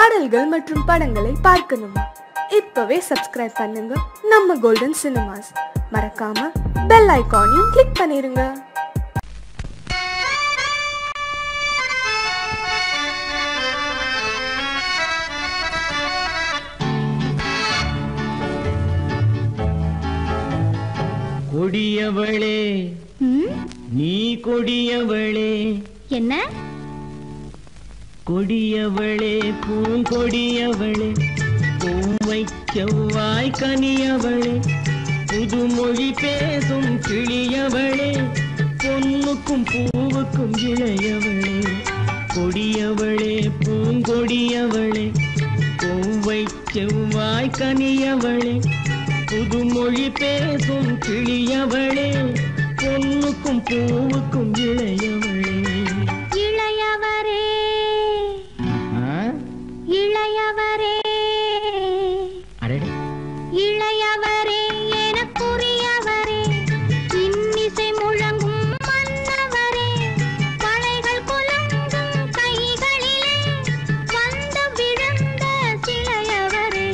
பாடல்கள் மற்றும் படங்களை பார்க்கணுமா? இப்பவே சப்ஸ்கிரைப் பண்ணுங்க நம்ம கோல்டன் சினிமாஸ். மறக்காம பெல் ஐகானையும் கிளிக் பண்ணிருங்க. கொடியவளே நீ கொடியவளே. என்ன கொடியவளே பூங்கொடியவளே, பூவை செவ்வாய் கனியவளே, புதுமொழி பேசும் கிளியவளே, பொன்னுக்கும் பூவுக்கும் இளையவளே. கொடியவளே பூங்கொடியவளே, பூவை செவ்வாய் கனியவளே, புதுமொழி பேசும் கிளியவளே, பொன்னுக்கும் பூவுக்கும் இளையவளே. இளையவரே இளையவரே இளையவரே எனக்குரியவரே, இன்னிசை முழங்கும் மன்னவரே, வளைகள் குலுங்கும் கைகளிலே வந்து விழுந்த சிலையவரே.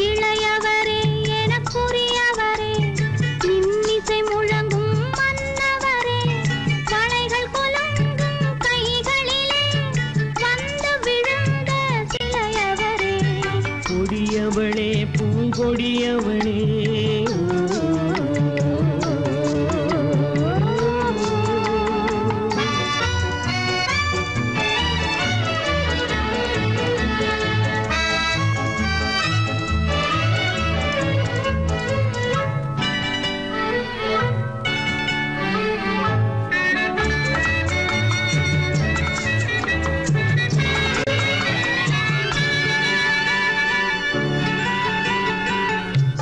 இளையவரே எனக்குரியவரே, இன்னிசை முழங்கும் மன்னவரே, வளைகள் குலுங்கும் கைகளிலே வந்து விழுந்த சிலையவரே. கொடியவளே பூங்கொடியவளே.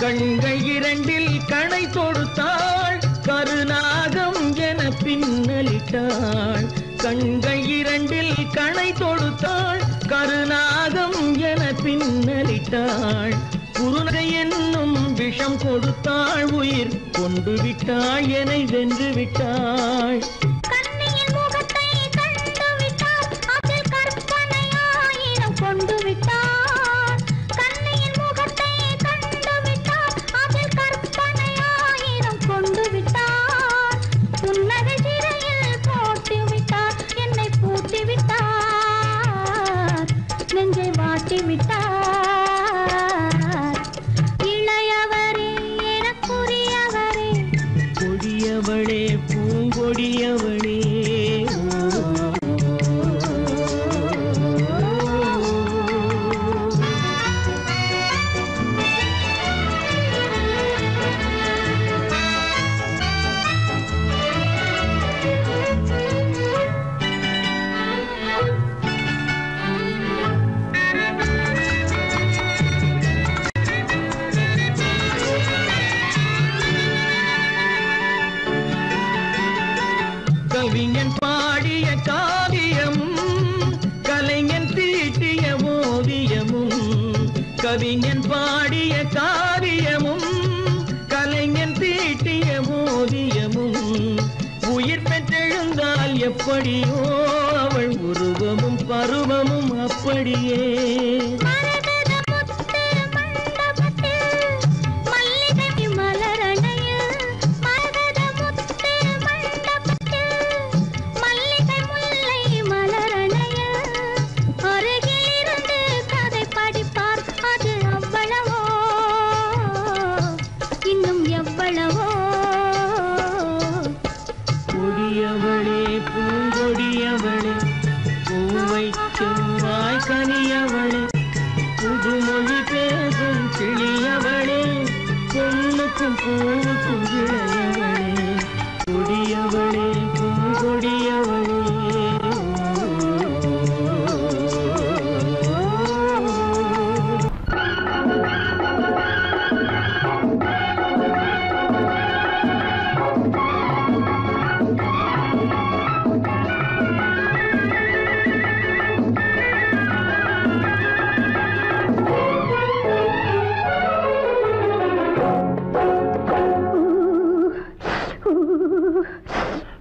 கண்கள் இரண்டில் கணை தொடுத்தாள், கருநாகம் என பின்னலிட்டாள். கண்கள் இரண்டில் கணை தொடுத்தாள், கருநாகம் என பின்னலிட்டாள். குருநகை என்னும் விஷம் கொடுத்தாள், உயிர் கொண்டு விட்டாள், என்னை வென்று விட்டாள். கண்ணியின் முகத்தை கண்டு விட்டார், அதில் கற்பனையாயிரம் கொண்டு விட்டார். கண்ணியின் முகத்தை கண்டு விட்டார், அதில் கற்பனையாயிரம் கொண்டு விட்டார். புன்னகை சிறையில் போட்டு விட்டார், என்னை பூட்டி விட்டார், நெஞ்சை வாட்டி விட்டார். இளையவரே எனக்குரியவரே, கொடியவளே பூங்கொடியவளே. கவிஞன் பாடிய காவியமும், கலைஞன் தீட்டிய ஓவியமும். கவிஞன் பாடிய காவியமும், கலைஞன் தீட்டிய ஓவியமும். உயிர் பெற்றெழுந்தால் எப்படியோ அவள் உருவமும் பருவமும் அப்படியே. மரகத முத்து மண்டபத்தில் மல்லிகை மலரணையில், மரகத முத்து மண்டபத்தில் மல்லிகை முல்லை மலரணையில், அருகில் இருந்து கதை படிப்பார், அது அவ்வளவோ இன்னும் எவ்வளவோ. கொடியவளே பூங்கொடியவளே, பூவை செவ்வாய் கனியவளே, புதுமொழி பேசும் கிளியவளே, பொன்னுக்கும் பூவுக்கும் இளையவளே. கொடியவளே பூங்கொடியவளே.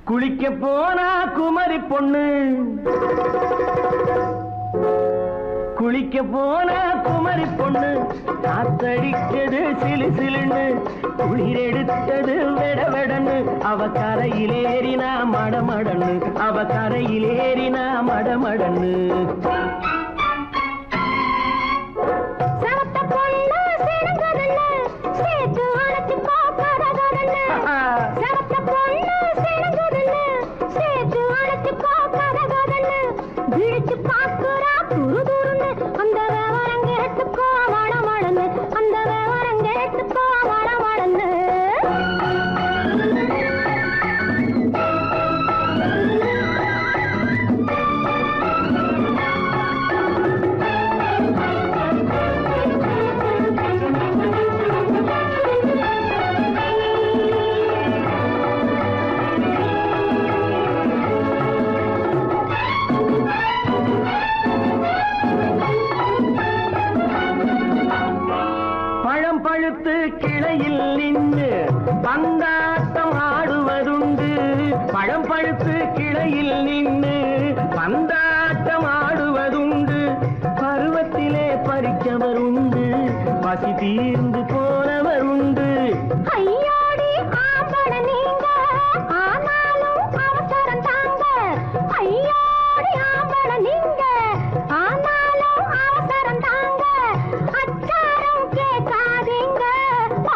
குளிக்க போனா குமரி பொண்ணு, குளிக்க போன குமரி பொண்ணு காத்தடிச்சது சிலு சிலுன்னு குளிர் எடுத்தது வெடவெடன்னு அவ கரையிலேறினா மடமடன்னு அவ கரையிலேறினா மடமடன்னு கிளையில் நின்று பந்தாட்டம் ஆடுவதுண்டு பழம் பழுத்து கிளையில் நின்று பந்தாட்டம் ஆடுவதுண்டு பருவத்திலே பறிச்சவர் உண்டு பசி தீர்ந்து போனவர் உண்டு ஐயோடி ஆம்பட நீங்க ஆனாலும் அவசரம் தாங்க ஐயோடி ஆம்பட நீங்க ஆனாலும் அவசரம் தாங்க அச்சாரம் கேட்காதீங்க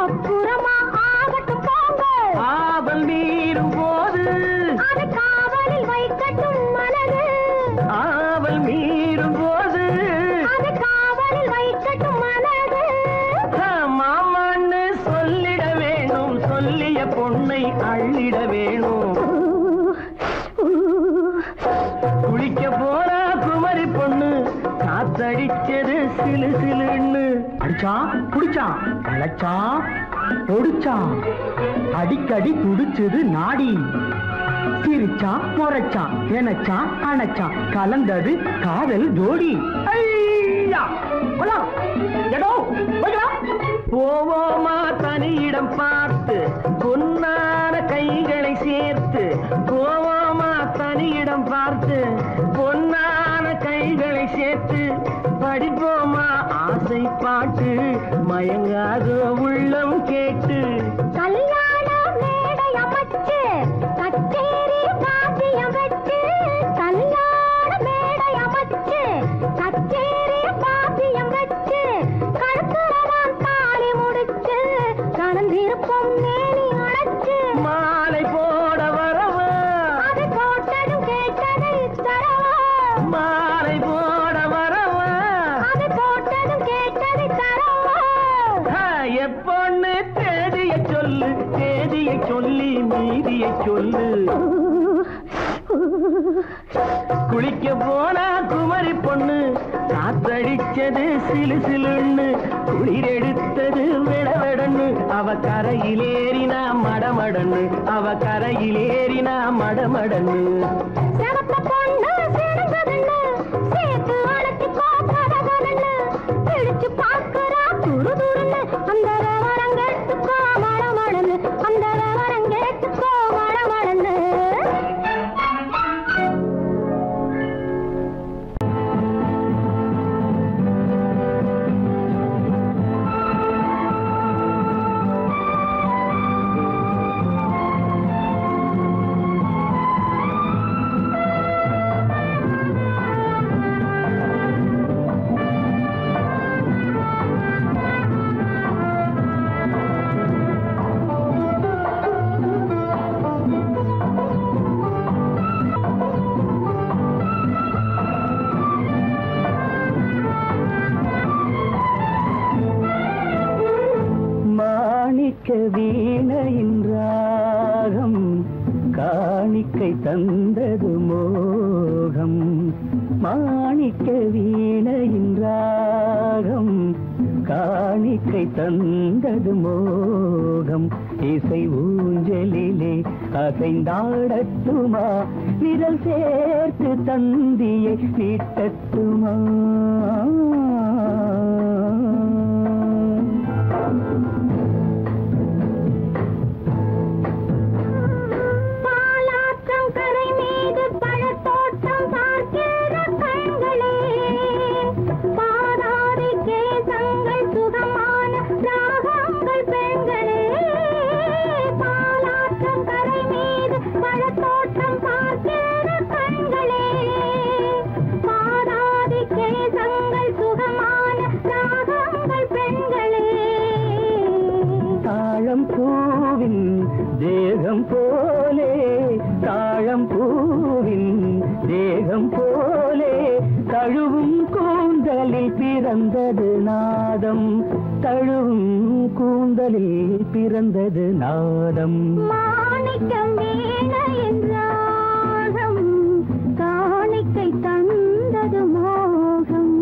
அப்புறமா ஆகட்டும் போங்க ஆவல் மீறும் போது அது காவலில் வைக்கட்டும் மனது ஆவல் மீறும் போது அது காவலில் வைக்கட்டும் மனது மாமான்னு சொல்லிட வேணும் சொல்லிய பொண்ணை அள்ளிட வேணும் குளிக்க போனா குமரி பொண்ணு காத்தடிச்சது சிலு சிலுன்னு அடிச்சான் குடிச்சான் அழைச்சான் பொடிச்சான் அடிக்கடி துடிச்சது நாடி சிரிச்சான் முறைச்சான் எனச்சான் அணைச்சான் கலந்தது காதல் ஜோடி போவோமா தனியிடம் பார்த்து பொன்னான கைகளை சேர்த்து போவோமா தனியிடம் பார்த்து பொன்னான கைகளை சேர்த்து படிப்போமா ஆசை பாட்டு மயங்காத உள்ளம் கேட்டு கல்யாண மேடை அமைச்சு கச்சேரி வாத்தியம் வச்சு கல்யாண மேடை அமைச்சு கச்சேரி வாத்தியம் வச்சு கழுத்துறவான் தாலி முடிச்சு கலந்திருப்போம் மேனி அழைச்சு மாலை போட வரவா அது போட்டதும் கேட்டதை தரவா மாலை போட வரவா அது போட்டதும் கேட்டதை தரவா எப்பொண்ணு தேதிய சொல்லு தேதியை சொல்லி மீதியை சொல்லு குளிக்க போனா குமரி பொண்ணு காத்தடிச்சது சிலு சிலுன்னு குளிர் எடுத்தது வெடவெடன்னு அவ கரையிலேறினா மடமடன்னு அவ கரையிலேறினா மடமடன்னு சிவத்த பொண்ணு சிறந்ததுன்னு சேர்த்து அழைச்சி பார்க்கறதுன்னு பிடிச்சு பார்க்கறா துரு துருன்னு அந்த விவரங்கெட்டுக்கோ மடமடன்னு அந்த விவரங்கெட்டுக்கோ மடமடன்னு வீணையின் ராகம் காணிக்கை தந்தது மோகம் மாணிக்க வீணையின் ராகம் காணிக்கை தந்தது மோகம் இசை ஊஞ்சலிலே அசைந்தாடட்டுமா விரல் சேர்த்து தந்தியை நீட்டட்டுமா கரை மீது பழத்தோட்டம் பார்க்கிற கண்களே சுவாசங்கள் சுகமான ராகங்கள் பெண்களே. தாழம் பூவின் தேகம் போலே, தாழம் பூவின் தேகம் போலே, தழுவும் கூந்தலில் பிறந்தது நாதம், தழுவும் கூந்தலில் பிறந்தது நாதம். மாணிக்கம் வீணையின் ராகம் காணிக்கை தந்தது மோகம்.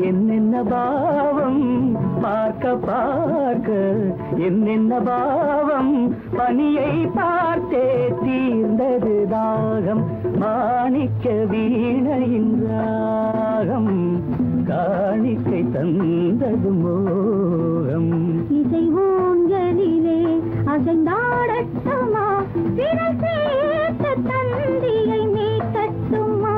என்னென்ன பாவம் பார்க்க பார்க்க, என்னென்ன பாவம் பனியை பார்த்தே தீர்ந்தது தாகம். மாணிக்க வீணையின் ராகம் காணிக்கை தந்தது மோகம். இசை ஊஞ்சலிலே அசைந்தாடட்டுமா, விரல் சேர்த்த தந்தியை மீட்டட்டுமா.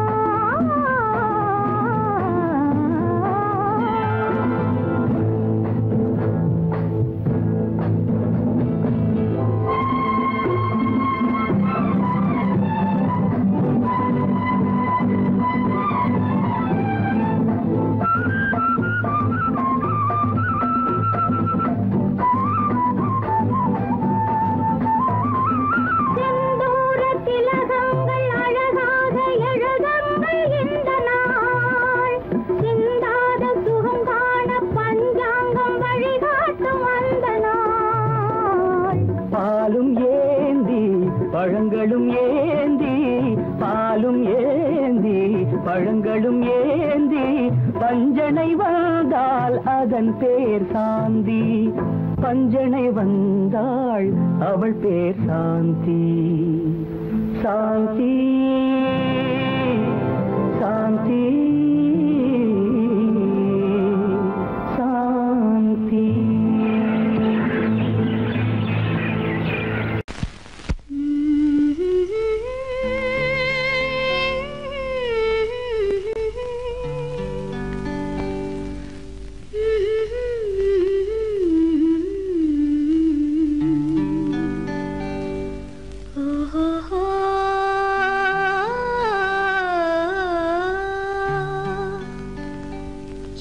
பழங்களும் ஏந்தி, பாலும் ஏந்தி, பழங்களும் ஏந்தி, பஞ்சனை வந்தாள் அதன் பேர் சாந்தி, பஞ்சனை வந்தாள் அவள் பேர் சாந்தி. சாந்தி சாந்தி சாந்தி.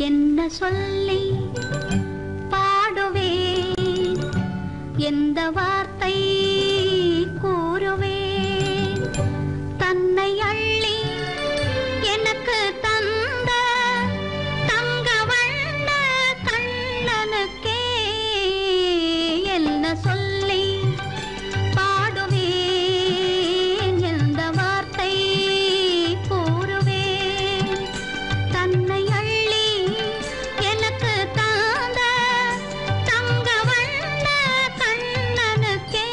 என்ன சொல்லி பாடுவேன், எந்த வார்த்தை கூறுவேன், தன்னை அள்ளி எனக்கு தந்த தங்க வண்ண கண்ணனுக்கே என்ன சொல்லி பாடுவேன், எந்த வார்த்தை கூறுவேன், தன்னை எனக்கு தந்த தங்க வண்ண கண்ணனுக்கே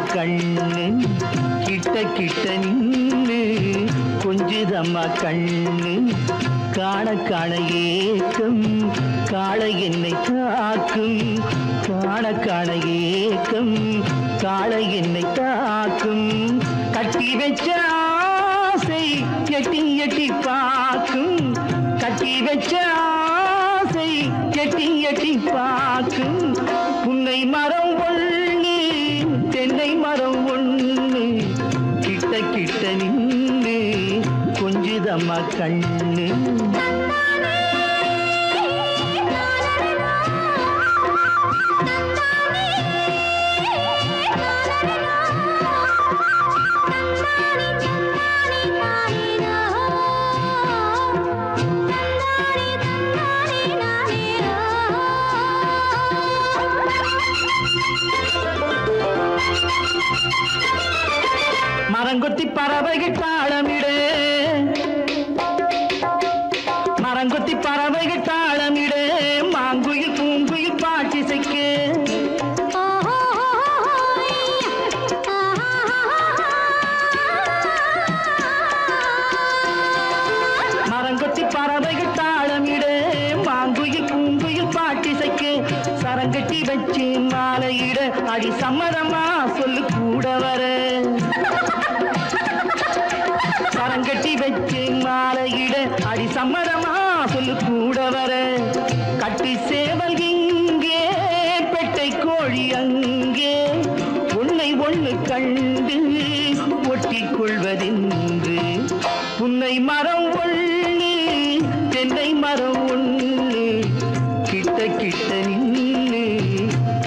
கண்ணு கிட்ட கிட்ட நின்னு கொஞ்சுதம்மா கண்ணு காண காண ஏக்கம் காளை என்னை தாக்கும் காண காண ஏக்கம் காளை என்னை தாக்கும் கட்டி வச்ச ஆசை எட்டி எட்டி பார்க்கும் கட்டி வச்ச ஆசை எட்டி எட்டி பார்க்கும் புன்னை மரம் ஒண்ணு தென்னை மரம் ஒண்ணு கிட்ட கிட்ட நின்று கொஞ்சுதம்மா கண்ணு மரங்கொத்தி பறவைகள் தாளமிடு மரங்கொத்தி பறவைகள் தாளமிடு மாங்குயில் பூங்குயில் பாட்டிசைக்கு மரங்கொத்தி பறவைகள் தாளமிடு மாங்குயில் பூங்குயில் பாட்டிசைக்கு சரங்கட்டி வச்சு மாலையிட அடி சம்மதமா சொல்லு கூட வர சரங்கட்டி வச்சு மாலையிட அடி சம்மதமா சொல்லு கூட வர கட்டி சேவல் இங்கே பெட்டை கோழி அங்கே உன்னை ஒண்ணு கண்டு ஒட்டிக் கொள்வதென்று புன்னை மரம் ஒண்ணு தென்னை மரம் ஒண்ணு கிட்ட கிட்ட நின்று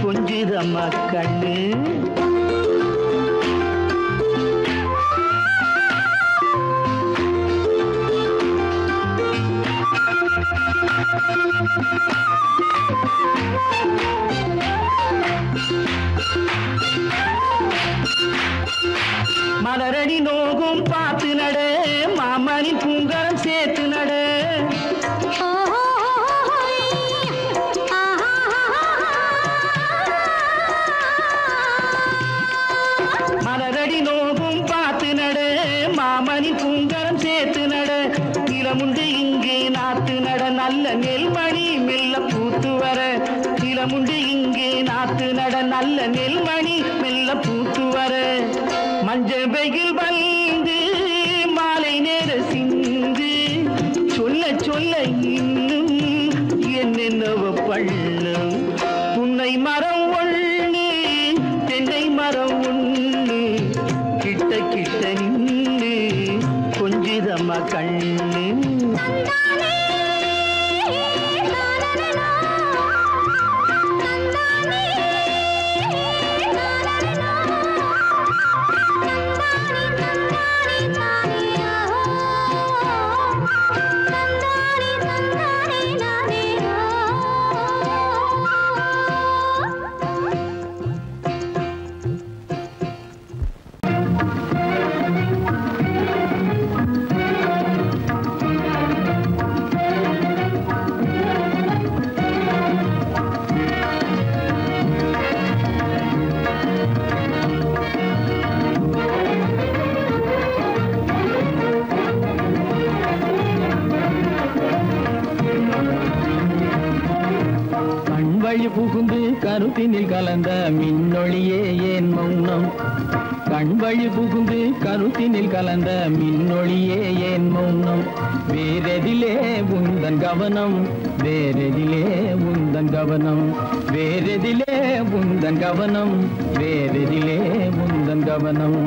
கொஞ்சுதம்மா கண்ணு மலரடி நோகும் பார்த்து நட மாமணி பூங்கரம் சேர்த்து நட மலரடி நோகும் பார்த்து நட மாமணி பூங்கரம் சேர்த்து நட நிலமுண்டு இங்கே நாத்து நட நல்ல நெல்மணி மெல்ல பூத்து வர நிலமுண்டு இங்கே நாத்து நட நல்ல நெல்மணி மெல்ல பூத்து வர மஞ்ச வெயில் வந்து மாலை நேர சிந்து சொல்ல சொல்ல இன்னும் என்னென்னவ பண்ணும் புன்னை மரம் ஒண்ணு தென்னை மரம் ஒண்ணு கிட்ட கிட்ட நின்று கொஞ்சுதம்மா கண்ணு புகுந்து கருத்தினில் கலந்த மின்னொளியே ஏன் மௌனம் கண்வழி புகுந்து கருத்தினில் கலந்த மின்னொளியே ஏன் மௌனம் வேறெதிலே உந்தன் கவனம் வேறெதிலே உந்தன் கவனம் வேறெதிலே உந்தன் கவனம் வேறெதிலே உந்தன் கவனம்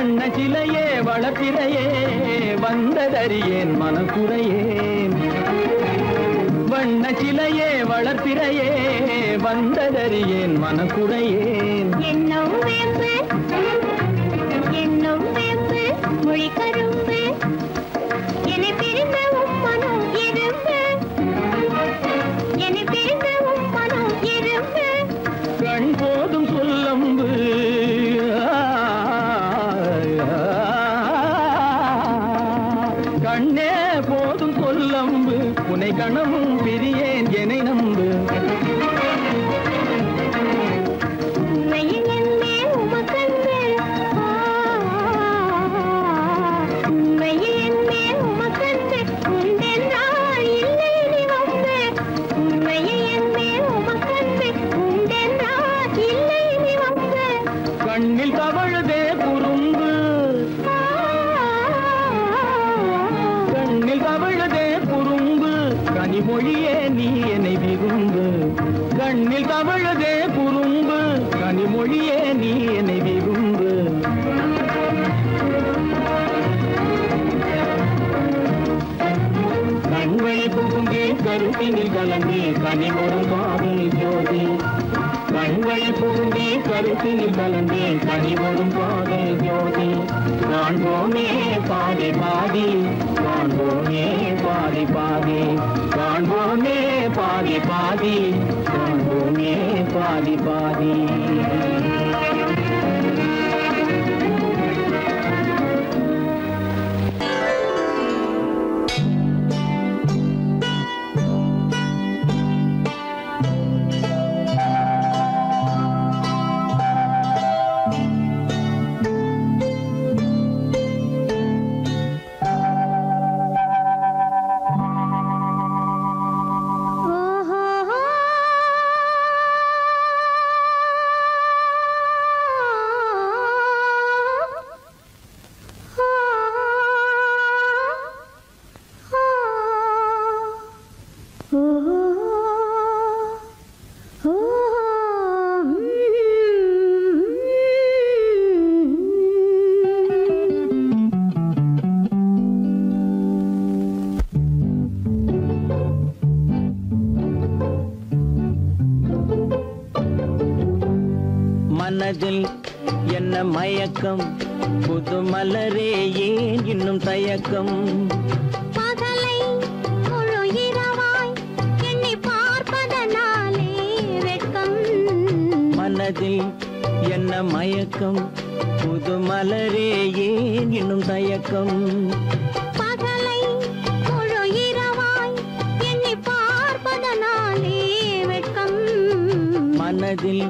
வண்ண சிலையே வளர்ப்பிறையே வந்ததறியேன் மனக்குறையேன். வண்ண சிலையே வளர்ப்பிறையே வந்ததறியேன் மனக்குறையேன். என்னும் வேம்பு மொழி கரும்பு என்னை பிரிந்த உம்மனம் எறும்பு என்னை பிரிந்த உம்மனம் எறும்பு. கண் போதும் சொல்லம்பு கண்ணே போதும் சொல்லம்பு உனை கணமும் பிரியேன் என்னை நம்பு. உண்மையில் என்னே உமக்கன்று உண்மையில் என்னே உமக்கன்று உண்டென்றால் இல்லை நீ வம்பு. உண்மையில் என்னே உமக்கன்று உண்டென்றால் இல்லை நீ வம்பு. கண்ணில் தவழுதே குறும்பு கண்ணில் தவழுதே குறும்பு கனிமொழியே நீ என்னை விரும்பு. கண்ணில் தவழுதே குறும்பு கனிமொழியே நீ என்னை விரும்பு. கண்வழி புகுந்தே கருத்தினில் கலந்தே கனிமொரு காதல் ஜோதி. கண்வழி புகுந்தே கருத்தினில் கலந்தே கனிமொரு காதல் ஜோதி. காண்போமே பாதி பாதி காண்போமே பாதி பாதி காண்போமே பாதி பாதி காண்போமே பாதி பாதி. மனதில் என்ன மயக்கம் புது மலரே ஏன் இன்னும் தயக்கம். பகலை முழு இரவாய் எண்ணி பார்ப்பதனாலே வெட்கம். மனதில் என்ன மயக்கம் புது மலரே ஏன் இன்னும் தயக்கம். பகலை முழு இரவாய் எண்ணி பார்ப்பதனாலே வெட்கம். மனதில்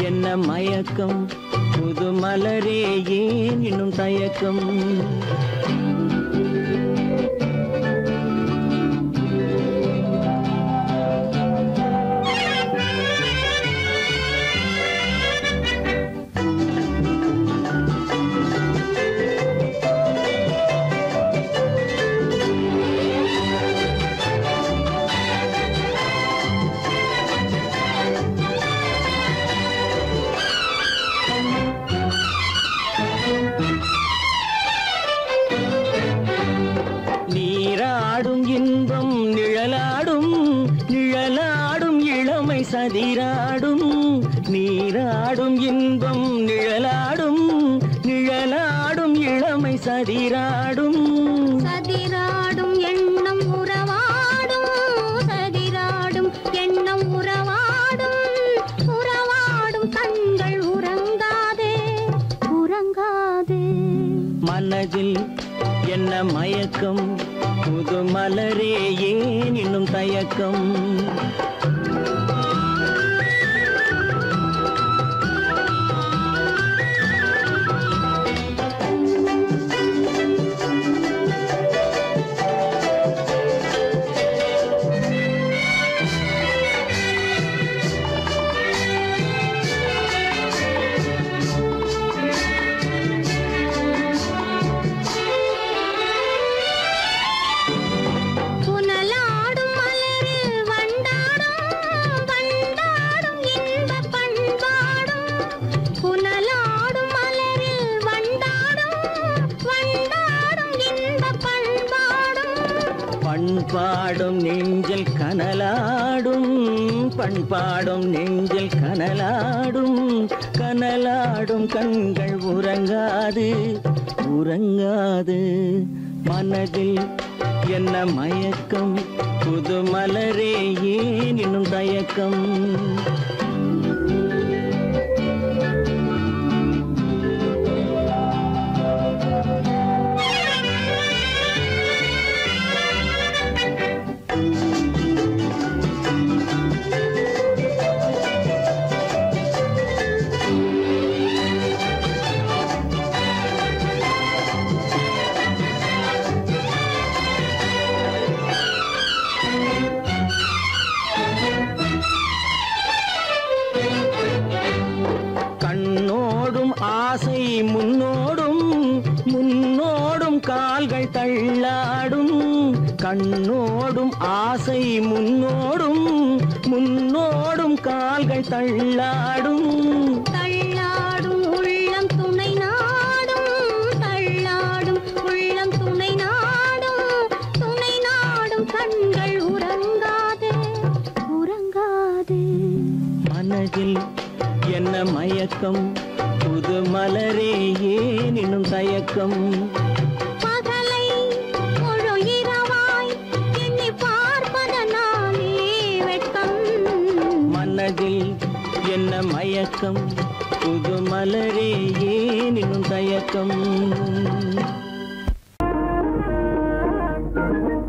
என்ன மயக்கம் புது மலரே ஏன் இன்னும் தயக்கம். சதிராடும் நீராடும் இன்பம் நிழலாடும் நிழலாடும் இளமை சதிராடும். சதிராடும் எண்ணம் உறவாடும் சதிராடும் எண்ணம் உறவாடும் உறவாடும் கண்கள் உறங்காதே உறங்காதே. மனதில் என்ன மயக்கம் புது மலரே ஏன் இன்னும் தயக்கம். புனலாடும் மலரில் வண்டாடும் பண்பாடும் நெஞ்சில் கனலாடும் பண்பாடும் நெஞ்சில் கனலாடும் கனலாடும் கண்கள் உறங்காது உறங்காது மனதில் என்ன மயக்கம் புது மலரே ஏன் இன்னும் தயக்கம் ஆசை முன்னோடும் முன்னோடும் கால்கள் தள்ளாடும் கண்ணோடும் ஆசை முன்னோடும் முன்னோடும் கால்கள் தள்ளாடும் தள்ளாடும் உள்ளம் துணை நாடும் தள்ளாடும் உள்ளம் துணை நாடும் கண்கள் உறங்காது உறங்காது மனதில் என்ன மயக்கம் புது மலரே ஏன் இன்னும் தயக்கம் பகலை முழு இரவாய் எண்ணி பார்ப்பதனாலே வெட்கம் மனதில் என்ன மயக்கம் புது மலரே ஏன் இன்னும் தயக்கம்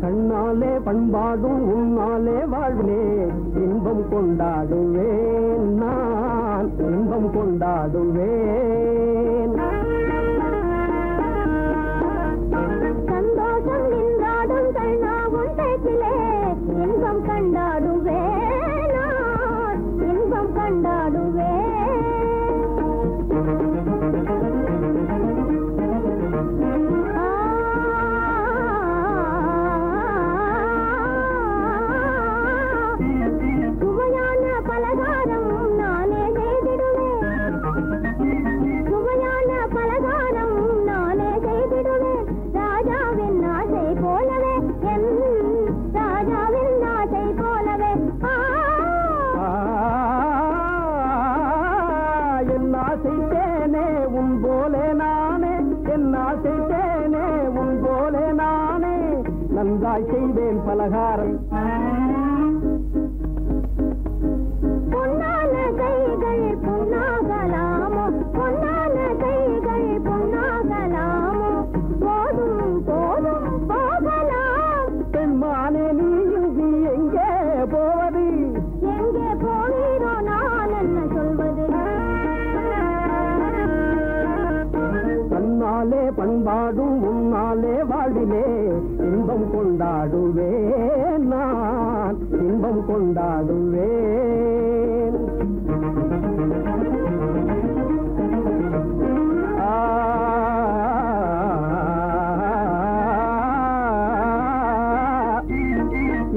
கண்ணாலே பண்பாடும் உன்னாலே வாழ்விலே இன்பம் கொண்டாடுவேன் நான் இன்பம் கொண்டாடுவேன் சந்தோஷம் நின்றாடும் கண்ணாவும் பேச்சிலே இன்பம் கண்டாடுவேன் நான் இன்பம் கண்டாடுவேன் சுவையான பலகாரம் நானே செய்திடுவேன் சுவையான பலகாரம் நானே செய்திடுவேன் ராஜாவின் ஆசை போலவே என் ராஜாவின் ஆசை போலவே என் ஆசை தேனே உன் போலே நானே என் ஆசை தேனே உன் போலே நானே நன்றாய் செய்வேன் பலகாரம் பொன்னான கைகள் பொன்னாகலாமோ பொன்னான கைகள் பொன்னாகலாமோ போதும் போதும் போகலாம் பெண்மானே நீ எங்கே போவது எங்கே போகிறோ நான் என்ன சொல்வது தன்னாலே பண்பாடும் உன்னாலே வாழ்விலே இன்பம் கொண்டாடுவேன் நான் இன்பம் கொண்டாடுவேன்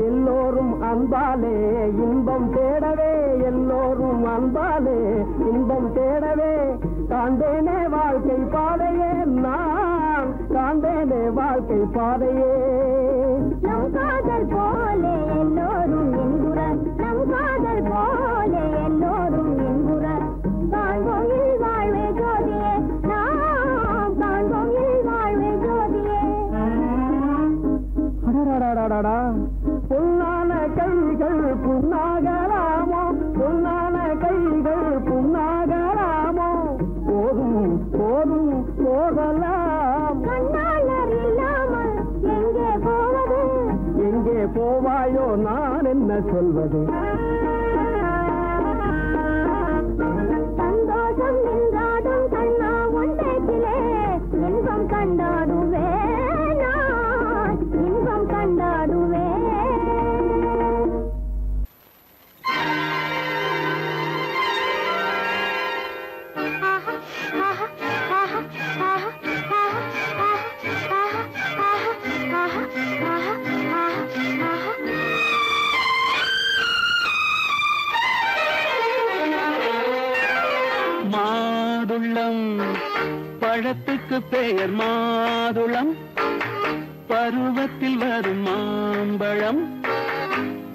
எல்லோரும் அன்பாலே இன்பம் தேடவே எல்லோரும் அன்பாலே இன்பம் தேடவே காண்டேனே வாழ்க்கை பாதையே நான் காண்டேனே வாழ்க்கை பாதையே நம் காதல் போலே எல்லோரும் என்குறார் நம் காதல் போலே எல்லோரும் என்குறார் காண்போம் வாழ்வே ஜோதியே நாம் காண்போம் வாழ்வே ஜோதியே பொன்னான கைகள் புண்ணாகலாமோ பொன்னான கைகள் புண்ணாகலாமோ போதும் போதும் போகலாம் கண்ணாளர் இல்லாமல் எங்கே போவது எங்கே போவாயோ நான் என்ன சொல்வது சந்தோஷம் நின்றாடும் கண்ணா உன் பேச்சிலே இன்பம் கண்டாடுவேன் நான் இன்பம் கண்டாடுவேன் மாதுளம் பழத்துக்கு பெயர் மாதுளம் பருவத்தில் வரும் மாம்பழம்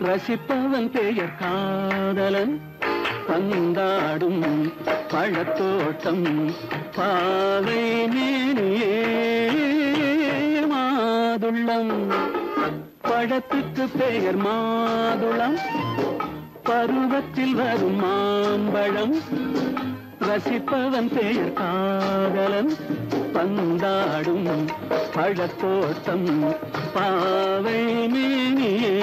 ரசிப்பவன் பெயர் காதலன் பந்தாடும் பழத்தோட்டம் பாவை மேனியே மாதுளம் பழத்துக்கு பெயர் மாதுளம் பருவத்தில் வரும் மாம்பழம் ரசிப்பவன் பெயர் காதலன் பந்தாடும் பழத்தோட்டம் பாவை மேனியே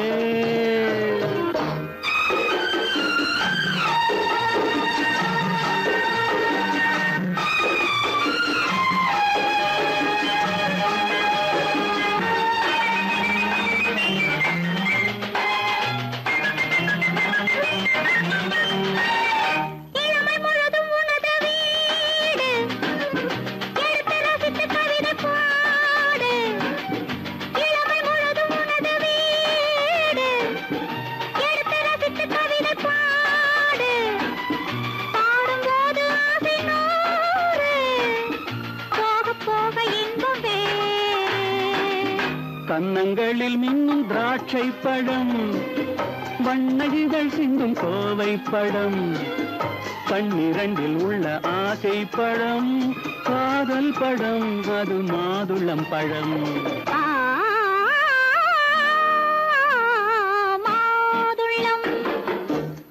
கன்னங்களில் மின்னும் திராட்சை பழம் வண்ணகிகள் சிந்தும் கோவை பழம் கண்ணிரண்டில் உள்ள ஆசை பழம் காதல் பழம் அது மாதுளம் பழம் மாதுளம்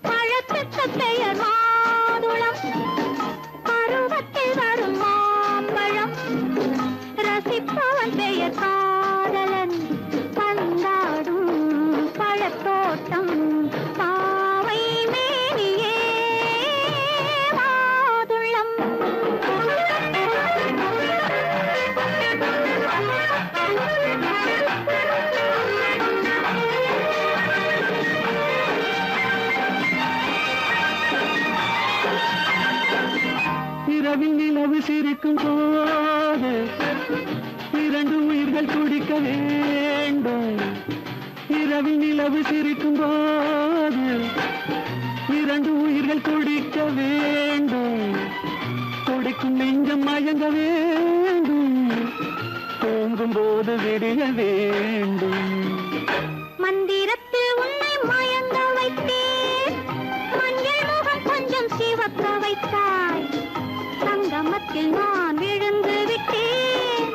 பழத்துக்கு பெயர் மாதுளம் பருவத்தில் வரும் மாம்பழம் ரசிப்பவன் பெயர் காதலன் பந்தாடும் பழத்தோட்டம் பாவை மேனியே மாதுளம் இரவில் நிலவு சிரிக்கும் போது இரண்டு உயிர்கள் துடிக்க வேண்டும் இரவில் நிலவு சிரிக்கும் போது இரண்டு உயிர்கள் துடிக்க வேண்டும் துடிக்கும் நெஞ்சம் மயங்க வேண்டும் தூங்கும் போது விடிய வேண்டும் மந்திரத்தில் உன்னை மயங்க வைத்தேன் மஞ்சள் முகம் கொஞ்சம் சிவக்க வைத்தாய் சங்கமத்தில் நான் விழுந்து விட்டேன்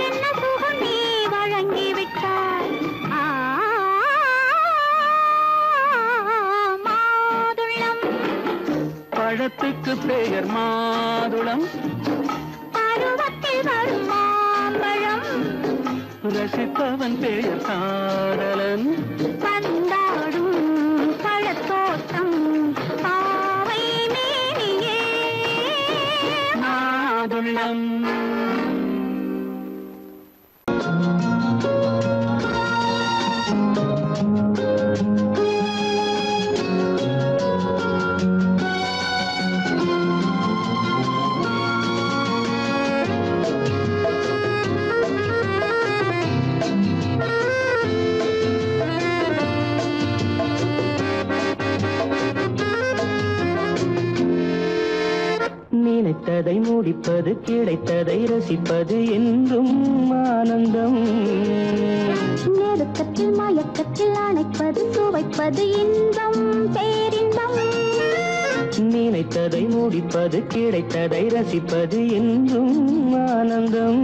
என்ன சுகம் நீ வழங்கி விட்டாய் மாதுளம் பழத்துக்கு பெயர் மாதுளம் பருவத்தில் வரும் மாம்பழம் ரசிப்பவன் பெயர் காதலன் பந்தாடும் பழத்தோட்டம் பாவை மேனியே மாதுளம் நினைத்ததை முடிப்பது கிடைத்ததை ரசிப்பது என்றும் ஆனந்தம் நெருக்கத்தில் மயக்கத்தில் அணைப்பது சுவைப்பது இன்பம் பேரின்பம் நினைத்ததை முடிப்பது கிடைத்ததை ரசிப்பது என்றும் ஆனந்தம்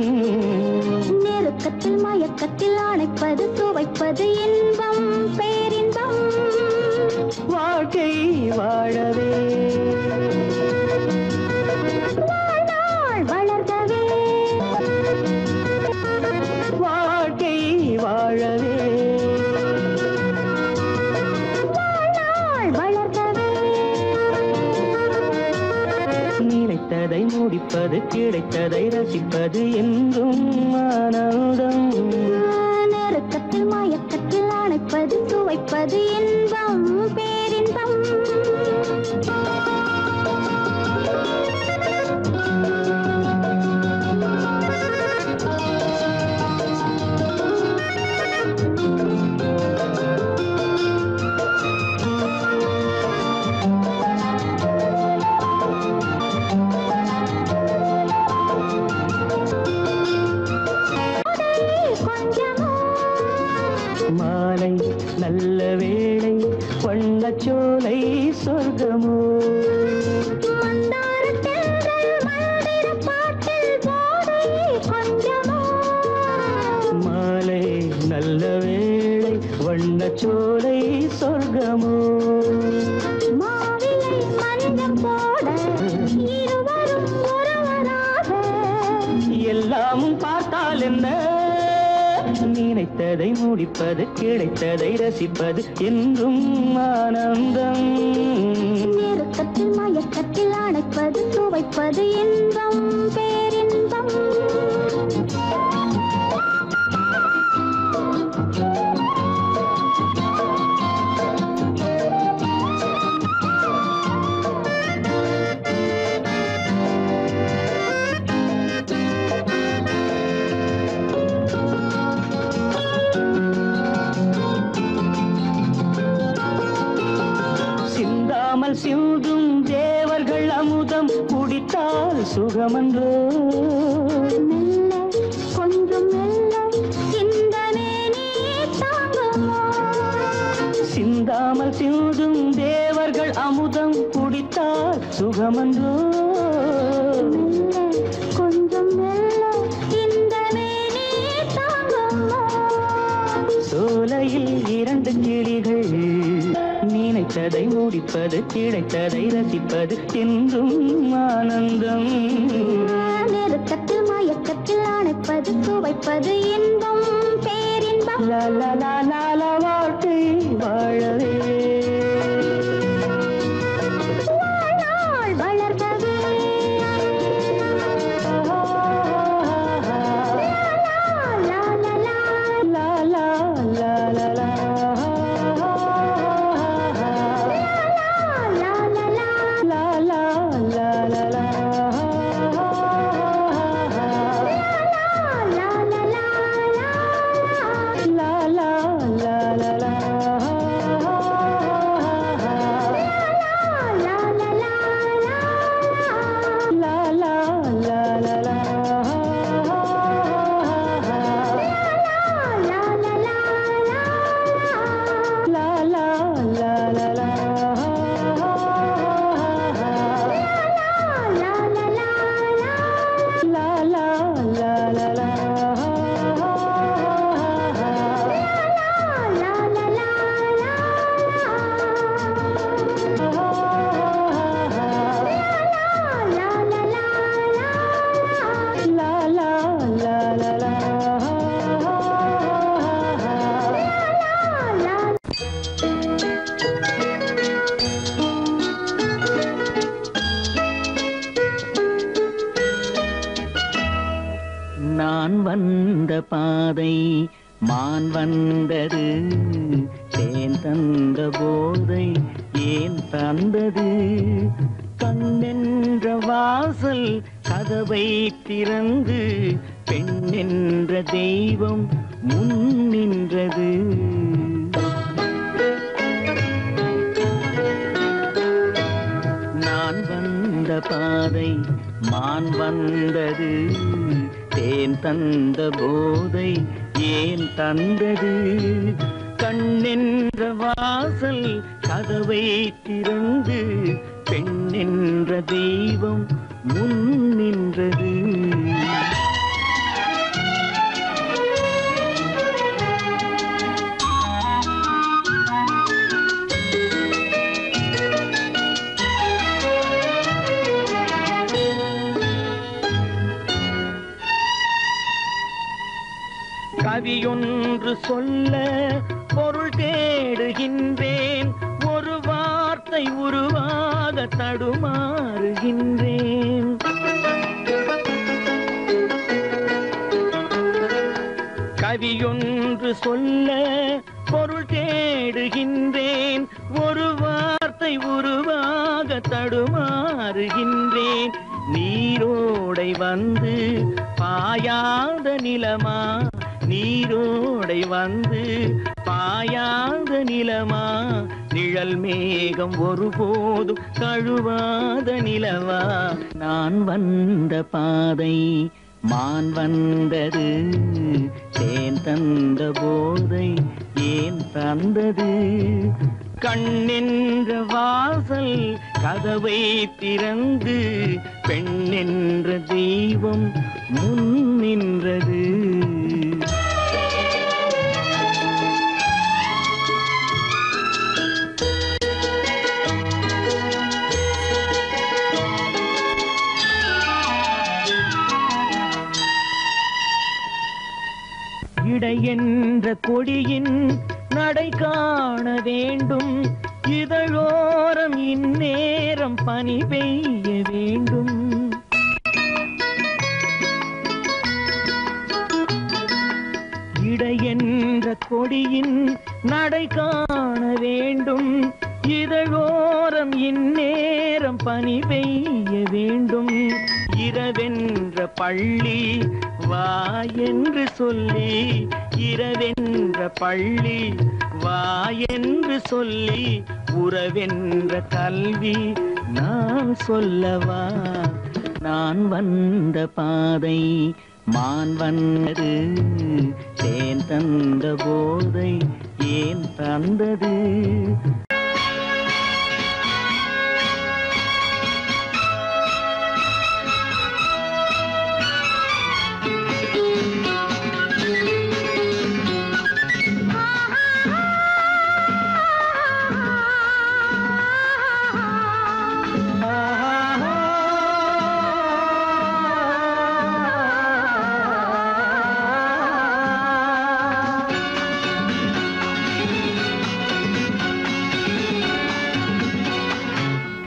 நெருக்கத்தில் மயக்கத்தில் அணைப்பது சுவைப்பது இன்பம் பேரின்பம் வாழ்க்கை வாழவே வாழ்நாள் வளர்கவே வாழ்க்கை வாழவே வாழ்நாள் வளர்கவே நினைத்ததை முடிப்பது கிடைத்ததை ரசிப்பது என்றும் ஆனந்தம் நெருக்கத்தில் மயக்கத்தில் அணைப்பது சுவைப்பது இன்பம் பேரின்பம் மாலை நல்ல வேளை சொர்க்கமோ மாலை நல்ல வேளை வண்ணச்சோலை சொர்க்கமோ எல்லாமும் பார்த்தால் என்ன நினைத்ததை முடிப்பது கிடைத்ததை ரசிப்பது என்றும் ஆனந்தம் நெருக்கத்தில் மயக்கத்தில் அணைப்பது சுவைப்பது இன்பம் பேரின்பம் சிந்தும் தேவர்கள் அமுதம் குடித்தால் சுகமன்றோ மெல்ல கொஞ்சம் மெல்ல சிந்தனே நீ தாங்குமோ சிந்தாமல் சிந்தும் தேவர்கள் அமுதம் குடித்தால் சுகமன்றோ மெல்ல கொஞ்சம் மெல்ல சிந்தனே நீ தாங்குமோ சோலையில் இரண்டு கிளிகள் நினைத்ததை முடிப்பது கிடைத்ததை ரசிப்பது என்றும் ஆனந்தம் நெருக்கத்தில் மயக்கத்தில் அணைப்பது சுவைப்பது இன்பம் பேரின்பம் வாழ்க்கை வாழவே வாழ்நாள் வளர்கவே நான் வந்த பாதை மான் வந்தது தேன் தந்த போதை ஏன் தந்தது கண்ணென்ற வாசல் கதவை திறந்து பெண் என்ற தெய்வம் முன் நின்றது நான் வந்த பாதை மான் வந்தது தேன் தந்த போதை ஏன் தந்தது கண்ணென்ற வாசல் கதவை திறந்து பெண் என்ற தெய்வம் முன் நின்றது கவியொன்று சொல்ல பொருள் தேடுகின்றேன் ஒரு வார்த்தை உருவாக தடுமாறுகின்றேன் கவியொன்று சொல்ல பொருள் தேடுகின்றேன் ஒரு வார்த்தை உருவாக தடுமாறுகின்றேன் நீரோடை வந்து பாயாத நிலமா நீரோடை வந்து பாயாத நிலமா நிழல் மேகம் ஒருபோதும் தழுவாத நிலவா நான் வந்த பாதை மான் வந்தது தேன் தந்த போதை ஏன் தந்தது கண்ணென்ற வாசல் கதவை திறந்து பெண்ணென்ற தெய்வம் முன் நின்றது. இடை என்ற கொடியின் நடை காண வேண்டும், இதழோரம் இந்நேரம் பனி பெய்ய வேண்டும். இடை என்ற கொடியின் நடை காண வேண்டும், இதழோரம் இந்நேரம் பனி பெய்ய வேண்டும். இரவென்ற பள்ளி வா என்று சொல்லி, இரவென்ற பள்ளி வா என்று சொல்லி, உறவென்ற கல்வி நான் சொல்லவா. நான் வந்த பாதை மான் வந்தது, தேன் தந்த போதை ஏன் தந்தது.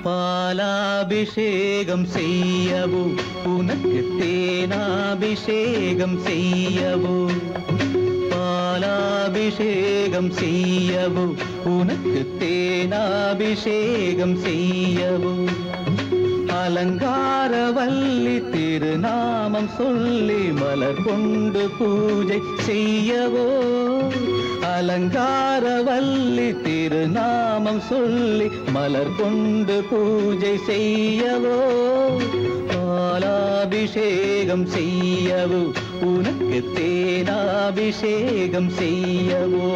பாலாபிஷேகம் செய்யவோ உனக்கு தேனாபிஷேகம் செய்யவோ, பாலாபிஷேகம் செய்யவோ உனக்கு தேனாபிஷேகம் செய்யவோ. அலங்காரவல்லி திருநாமம் சொல்லி மலர் கொண்டு பூஜை செய்யவோ, அலங்காரவல்லி திருநாமம் சொல்லி மலர் கொண்டு பூஜை செய்யவோ. பாலாபிஷேகம் செய்யவோ உனக்கு தேனாபிஷேகம் செய்யவோ.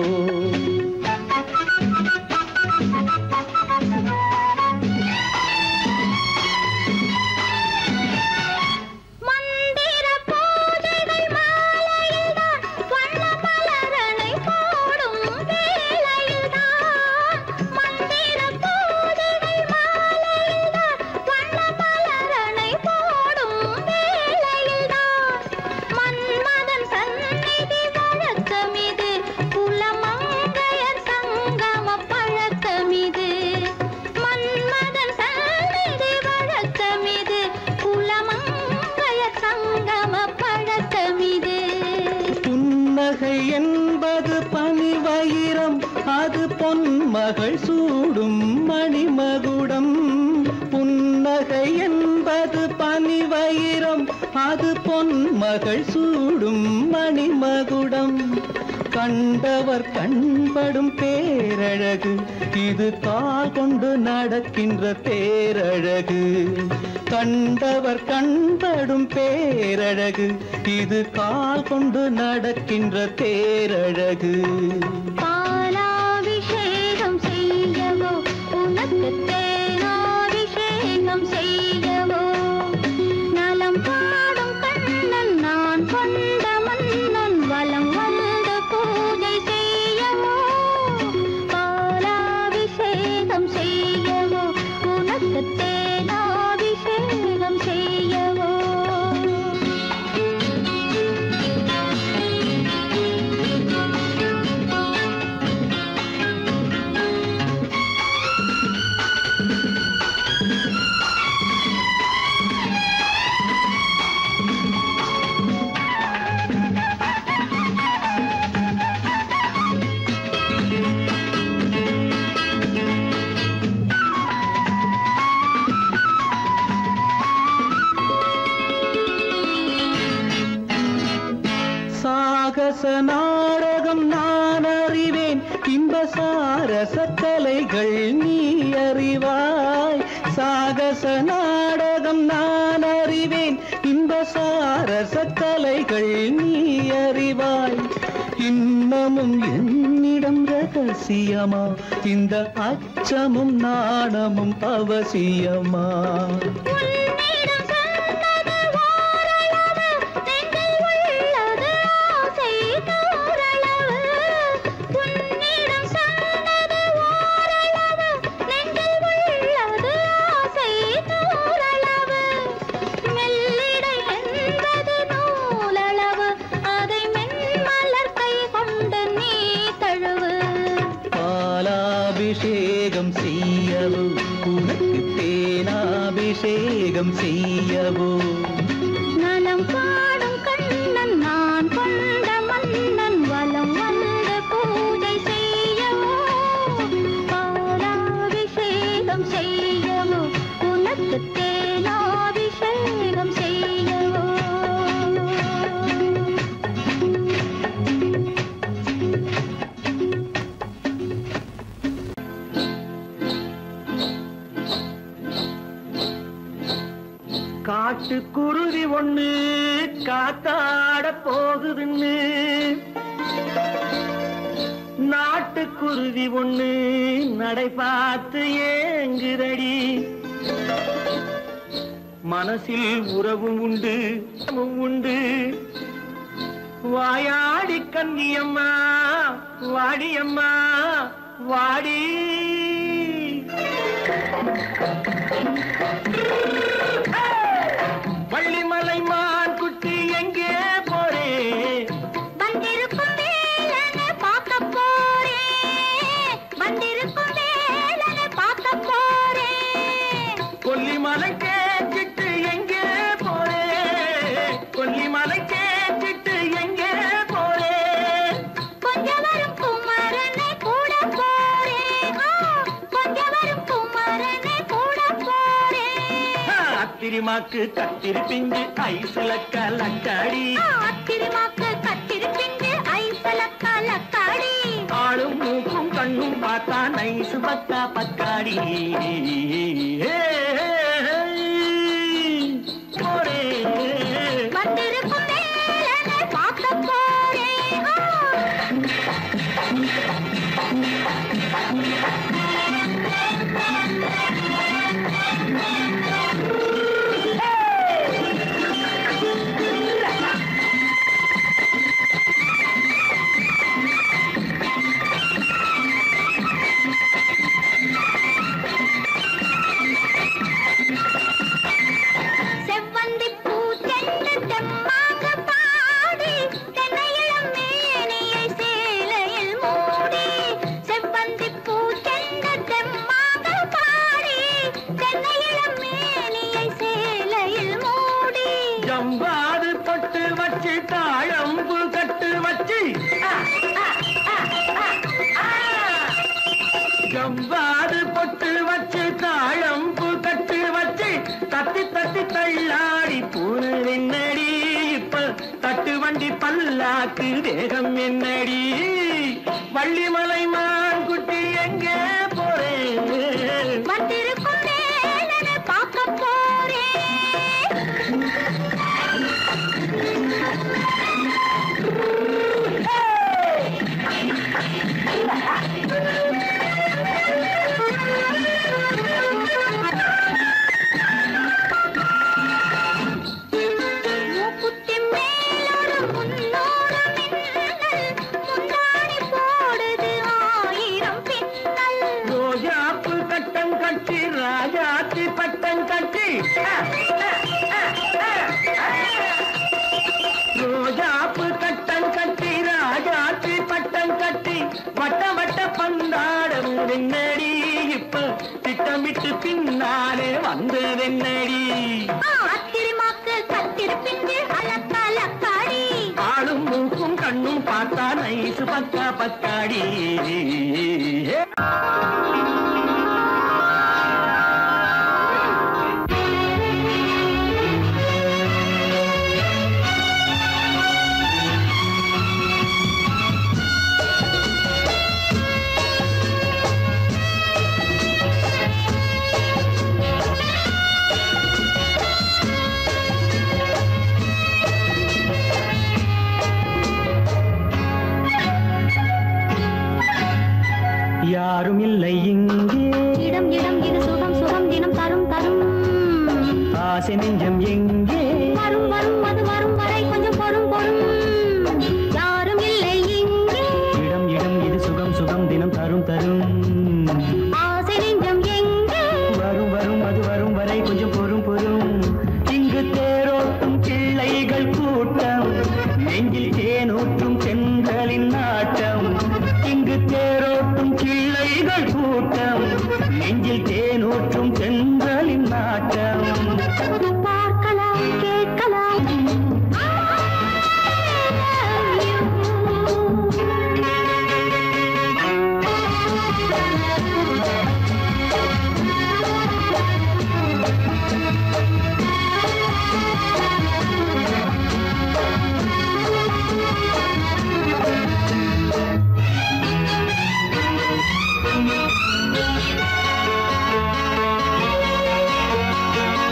என்பது பனிவயிரம், அது பொன்மகள் சூடும் மணிமகுடம். புன்னகை என்பது பனிவயிரம், அது பொன்மகள் சூடும் மணிமகுடம். கண்டவர் கண்படும் பேரழகு, இது கால் கொண்டு நடக்கின்ற தேரழகு. கண்டவர் கண்படும் பேரழகு, இது கால் கொண்டு நடக்கின்ற தேரழகு. பாலாபிஷேகம் செய்யவோ உனக்கு தேனாபிஷேகம் செய்யவோ. நலம் பாடும் கண்ணன் நான் கொண்ட மன்னன் வலம் வந்து பூஜை செய்யவோ. பாலாபிஷேகம் செய்யவோ உனக்கு தேனாபிஷேகம் செய்யவோ. சாகச நாடகம் நான் அறிவேன், இன்ப சாரச கலைகள் நீ அறிவாய். சாகச நாடகம் நான் அறிவேன், இன்ப சாரச கலைகள் நீ அறிவாய். இன்னமும் என்னிடம் ரகசியம் ரகசியமா இந்த அச்சமும் நாணமும் அவசியமா உன்னிடம் சொன்னது ஓரளவு, நெஞ்சில் உள்ளது ஆசை நூறளவு. உன்னிடம் சொன்னது ஓரளவு, நெஞ்சில் உள்ளது ஆசை நூறளவு. மெல்லிடை என்பது நூலளவு, அதை மென்மலர் கை கொண்டு நீ தழுவு. பாலாபிஷேகம் செய்யவோ உனக்கு தேனாபிஷேகம் செய்யவோ நலம் பாடும் கண்ணன் நான் கொண்ட மன்னன் வலம் வந்து பூஜை செய்யவோ. பாலாபிஷேகம் செய்யவோ உனக்கு தேனாபிஷேகம் செய்யவோ. காட்டுக்குருவி ஒண்ணு காத்தாட போகுதுன்னு நாட்டுக்குருவி ஒண்ணு நடை பார்த்து ஏங்குதடி. மனசில் உறவும் உண்டு உண்டு. வாயாடி கன்னியம்மா வாடியம்மா வாடி. வள்ளிமலை மான் குட்டி எங்கே போறே? வந்திருக்கும் வேலனை பார்க்க போறேன், வந்திருக்கும் வேலனை பார்க்க போறேன். கொல்லிமலை கேட்டுட்டு எங்கே போறே? கொல்லிமலை கேட்டுட்டு எங்கே போறே? கொஞ்சம் வரும் குமரனை கூட போறேன், கொஞ்சம் வரும் குமரனை கூட போறேன். அத்திரிமாக்கு கத்திரி பிஞ்சு ஐசுல கலக்காடி. அத்திரிமாக்கு கத்திரி பிஞ்சு ஐசல கலக்காடி. ஆளும் மூக்கும் கண்ணும் பார்த்தா நைசு பக்கா பக்காடி. போரே வந்திருக்கும் வேலனை பார்க்க போறேன். செவ்வந்தி பூ செண்டு தெம்மாக பாடி, தென்னையிளம் மேனியை சேலையில் மூடி. செவ்வந்தி பூ செண்டு தெம்மாக பாடி, தென்னையிளம் மேனியை சேலையில் மூடி. ஜம்பாது பொட்டு வச்சு தாழம்பு கட்டு வச்சு. ஜம்பாது பொட்டு வச்சு தாழம்பு கட்டு வச்சு தட்டி தட்டி தள்ளாடி பூனு என்னடி. இப்ப தட்டு வண்டி பல்லாக்கு வேகம் என்னடி. வள்ளிமலை மான் குட்டி எங்கே போறேன்? வந்திருக்கும் வேலனை பார்க்க போறேன். மூக்குத்தி மேலோடு முன்னோடு மின்னல், முந்தாணி போடுது ஆயிரம் பின்னல். ரோஜாப்பு கட்டம் கட்டி ராஜாத்தி பட்டம் கட்டி. ரோஜாப்பு கட்டம் கட்டி ராஜாத்தி பட்டம் கட்டி வட்ட வட்ட பந்தாடம் வெண்ணடி. இப்ப திட்டமிட்டு பின்னாலே வந்ததென்னடி. அத்திரிமாக்கு கத்திரி பிஞ்சு அலக்காடி. ஆளும் மூக்கும் கண்ணும் பார்த்தா நைசு பக்கா பக்காடி. ஆசை நெஞ்சம் எங்கே வரும் வரும் அது வரும் வரை கொஞ்சம் பொறும் பொறும் யாரும் இல்லை இங்கே இடம் இடம் இது சுகம் சுகம் தினம் தரும் தரும் ஆசை நெஞ்சம் எங்கே வரும் வரும் அது வரும் வரை கொஞ்சம் பொறும் பொறும் இங்கு தேரோட்டும் கிள்ளைகள் கூட்டம் நெஞ்சில் தேனூற்றும் சென்றலின் நாட்டம் இங்கு தேரோட்டும் கிள்ளைகள் கூட்டம் நெஞ்சில் தேனூற்றும் சென்றலின் நாட்டம் பார்க்கலாம் கேட்கலாம்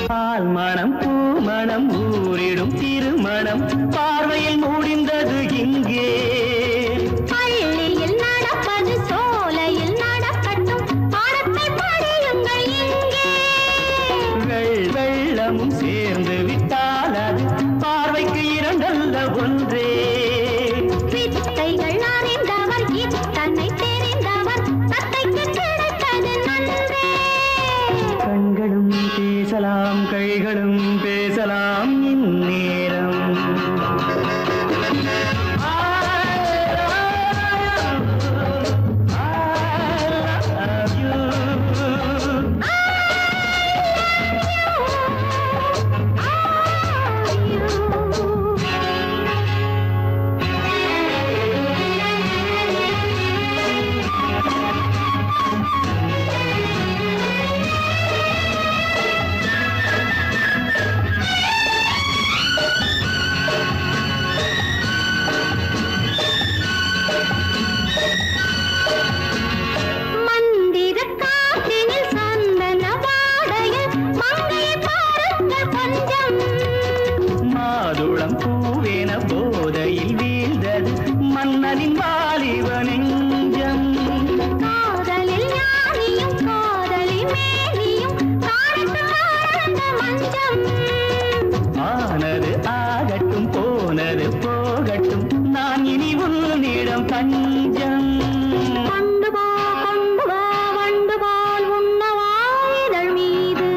பால் மணம் பூ மணம் ஊரிடும் திருமணம் பார்வையில் முடிந்தது இங்கே பள்ளியில் நடப்பது சோலையில் நடக்கட்டும் பாடத்தை படியுங்கள் இங்கே வெள்ளமும் சேர்ந்து விட்டால் அது பார்வைக்கு இரண்டல்ல ஒன்றே வித்தைகள் அறிந்தவர் இத்தனை தெரிந்தவர் தத்தைக்கு கிடைத்தது நன்றே கண்களும் பேசலாம் கைகளும் பேசலாம் இந்நேரம் மந்திர காற்றினில் சந்தன வாடையில் மங்கையை பாருங்கள் கொஞ்சம் மாதுளம் பூவேன போதையில் வீழ்ந்தது மன்னனின் வாலிப நெஞ்சம் காதலில் ஞானியும் காதலி மேனியும் காணத்து ஆனந்த மஞ்சம் ஆனது ஆகட்டும் போனது போகட்டும் நான் இனி உன்னிடம் பஞ்சம் கொண்டு வா வண்டு போல் உண்ணவா இதழ் மீது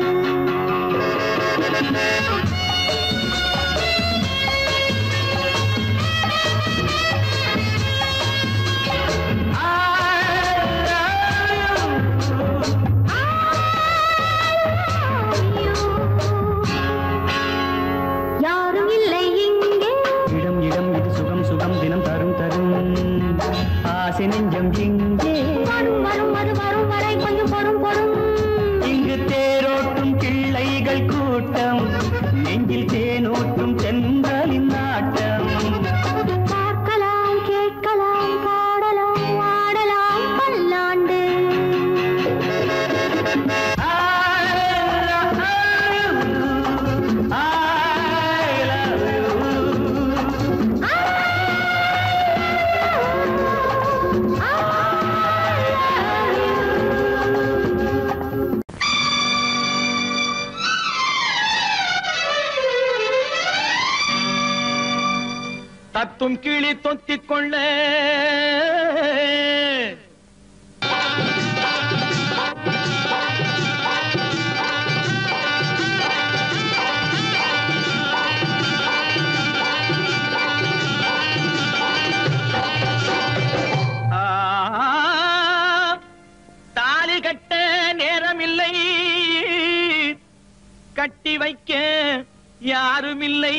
யாரும் இல்லை இங்கே இடம் இடம் இது சுகம் சுகம் தினம் தரும் தரும் ஆசை நெஞ்சம் எங்கே வரும் வரும் அது வரும் வரை கொஞ்சம் பொறும் பொறும் இங்கு தேரோட்டும் கிள்ளைகள் கூட்டம் நெஞ்சில் தேனூற்றும் சென்றலின் நாட்டம் பார்க்கலாம் கேட்கலாம் பாடலாம் ஆடலாம் பல்லாண்டு தத்தும் கிளி தொத்திக் கொள்ள தாலி கட்ட நேரமில்லை கட்டி வைக்க யாருமில்லை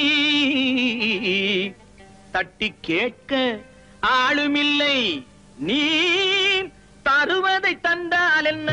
தட்டி கேட்க ஆளுமில்லை நீ தருவதை தந்தால் என்ன